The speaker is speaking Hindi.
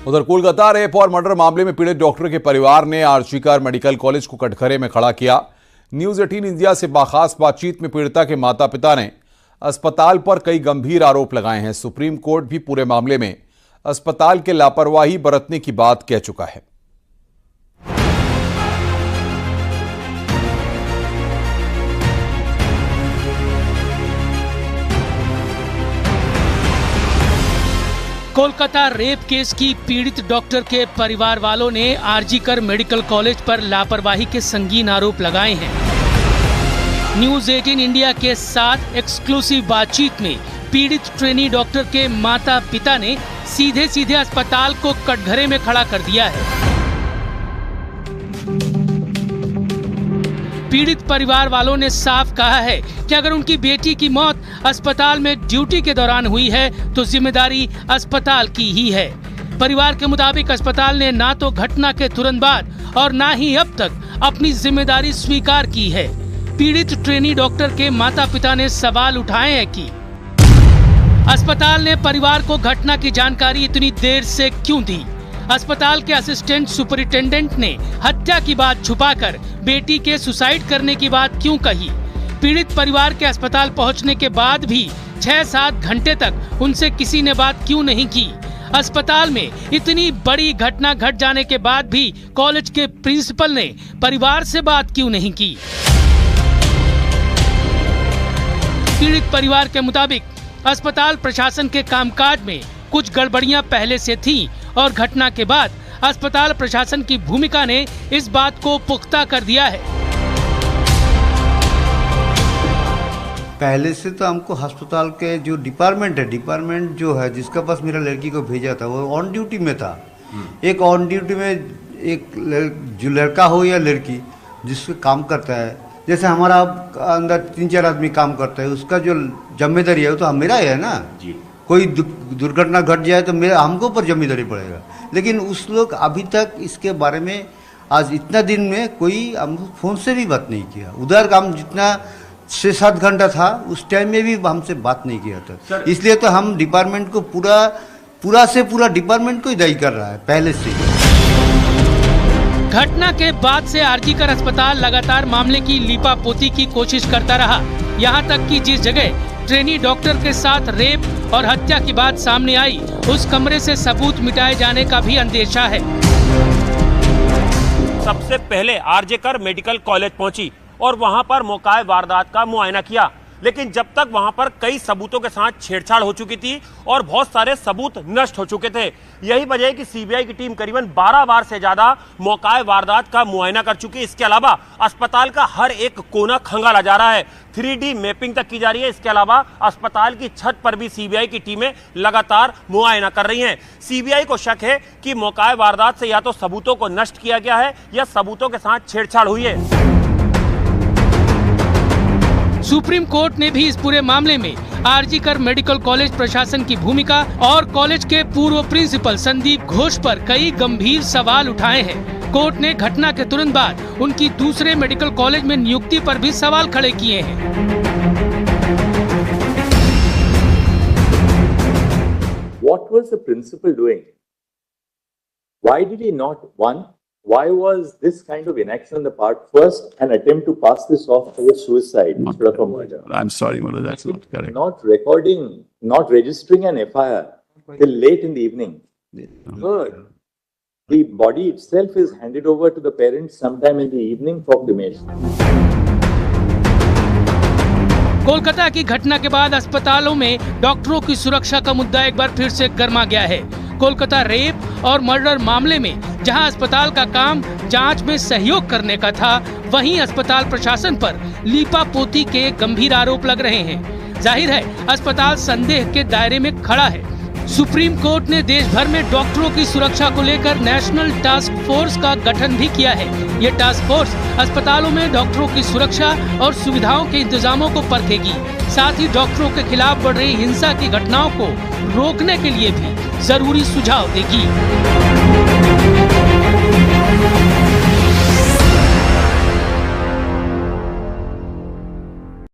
उधर कोलकाता रेप और मर्डर मामले में पीड़ित डॉक्टर के परिवार ने आरजीकर मेडिकल कॉलेज को कटघरे में खड़ा किया। न्यूज 18 इंडिया से बाखास बातचीत में पीड़िता के माता पिता ने अस्पताल पर कई गंभीर आरोप लगाए हैं। सुप्रीम कोर्ट भी पूरे मामले में अस्पताल के लापरवाही बरतने की बात कह चुका है। कोलकाता रेप केस की पीड़ित डॉक्टर के परिवार वालों ने आरजीकर मेडिकल कॉलेज पर लापरवाही के संगीन आरोप लगाए हैं। न्यूज 18 इंडिया के साथ एक्सक्लूसिव बातचीत में पीड़ित ट्रेनी डॉक्टर के माता पिता ने सीधे सीधे अस्पताल को कटघरे में खड़ा कर दिया है। पीड़ित परिवार वालों ने साफ कहा है कि अगर उनकी बेटी की मौत अस्पताल में ड्यूटी के दौरान हुई है तो जिम्मेदारी अस्पताल की ही है। परिवार के मुताबिक अस्पताल ने ना तो घटना के तुरंत बाद और ना ही अब तक अपनी जिम्मेदारी स्वीकार की है। पीड़ित ट्रेनी डॉक्टर के माता पिता ने सवाल उठाए हैं कि अस्पताल ने परिवार को घटना की जानकारी इतनी देर से क्यों दी। अस्पताल के असिस्टेंट सुपरिटेंडेंट ने हत्या की बात छुपाकर बेटी के सुसाइड करने की बात क्यों कही। पीड़ित परिवार के अस्पताल पहुंचने के बाद भी 6-7 घंटे तक उनसे किसी ने बात क्यों नहीं की। अस्पताल में इतनी बड़ी घटना घट जाने के बाद भी कॉलेज के प्रिंसिपल ने परिवार से बात क्यों नहीं की। पीड़ित परिवार के मुताबिक अस्पताल प्रशासन के कामकाज में कुछ गड़बड़ियां पहले से थीं और घटना के बाद अस्पताल प्रशासन की भूमिका ने इस बात को पुख्ता कर दिया है। पहले से तो हमको अस्पताल के जो डिपार्टमेंट जो है जिसका पास मेरा लड़की को भेजा था वो ऑन ड्यूटी में था। एक ऑन ड्यूटी में एक जो लड़का हो या लड़की जिसपे काम करता है, जैसे हमारा अंदर 3-4 आदमी काम करता है, उसका जो जिम्मेदारी है वो तो मेरा ही है ना जी। कोई दुर्घटना घट जाए तो मेरा हमको ऊपर जिम्मेदारी पड़ेगा। लेकिन उस लोग अभी तक इसके बारे में आज इतना दिन में कोई हमको फोन से भी बात नहीं किया। उधर काम जितना 6-7 घंटा था उस टाइम में भी हमसे बात नहीं किया था। इसलिए तो हम डिपार्टमेंट को पूरा डिपार्टमेंट को ही दायी कर रहा है पहले से। घटना के बाद से आरजीकर अस्पताल लगातार मामले की लीपापोती की कोशिश करता रहा। यहाँ तक कि जिस जगह ट्रेनी डॉक्टर के साथ रेप और हत्या की बात सामने आई उस कमरे से सबूत मिटाए जाने का भी अंदेशा है। सबसे पहले आरजीकर मेडिकल कॉलेज पहुंची और वहां पर मौका वारदात का मुआयना किया, लेकिन जब तक वहां पर कई सबूतों के साथ छेड़छाड़ हो चुकी थी और बहुत सारे सबूत नष्ट हो चुके थे। यही वजह है कि सीबीआई की टीम करीबन 12 बार से ज्यादा मौका वारदात का मुआयना कर चुकी है। इसके अलावा अस्पताल का हर एक कोना खंगाला जा रहा है, 3D मैपिंग तक की जा रही है। इसके अलावा अस्पताल की छत पर भी सीबीआई की टीमें लगातार मुआयना कर रही हैं। सीबीआई को शक है कि मौका वारदात से या तो सबूतों को नष्ट किया गया है या सबूतों के साथ छेड़छाड़ हुई है। सुप्रीम कोर्ट ने भी इस पूरे मामले में आरजीकर मेडिकल कॉलेज प्रशासन की भूमिका और कॉलेज के पूर्व प्रिंसिपल संदीप घोष पर कई गंभीर सवाल उठाए हैं। कोर्ट ने घटना के तुरंत बाद उनकी दूसरे मेडिकल कॉलेज में नियुक्ति पर भी सवाल खड़े किए हैं। What was the principal doing? Why did he not, why was this kind of inaction on the part, first an attempt to pass this off as a suicide instead of a murder? I'm sorry, Mother, that's not correct. Not recording, not registering an FIR till late in the evening. Third, the body itself is handed over to the parents sometime in the evening for cremation. Kolkata की घटना के बाद अस्पतालों में डॉक्टरों की सुरक्षा का मुद्दा एक बार फिर से गर्मा गया है। कोलकाता रेप और मर्डर मामले में जहां अस्पताल का काम जांच में सहयोग करने का था, वहीं अस्पताल प्रशासन पर लीपापोती के गंभीर आरोप लग रहे हैं। जाहिर है अस्पताल संदेह के दायरे में खड़ा है। सुप्रीम कोर्ट ने देश भर में डॉक्टरों की सुरक्षा को लेकर नेशनल टास्क फोर्स का गठन भी किया है। ये टास्क फोर्स अस्पतालों में डॉक्टरों की सुरक्षा और सुविधाओं के इंतजामों को परखेगी, साथ ही डॉक्टरों के खिलाफ बढ़ रही हिंसा की घटनाओं को रोकने के लिए भी जरूरी सुझाव देगी।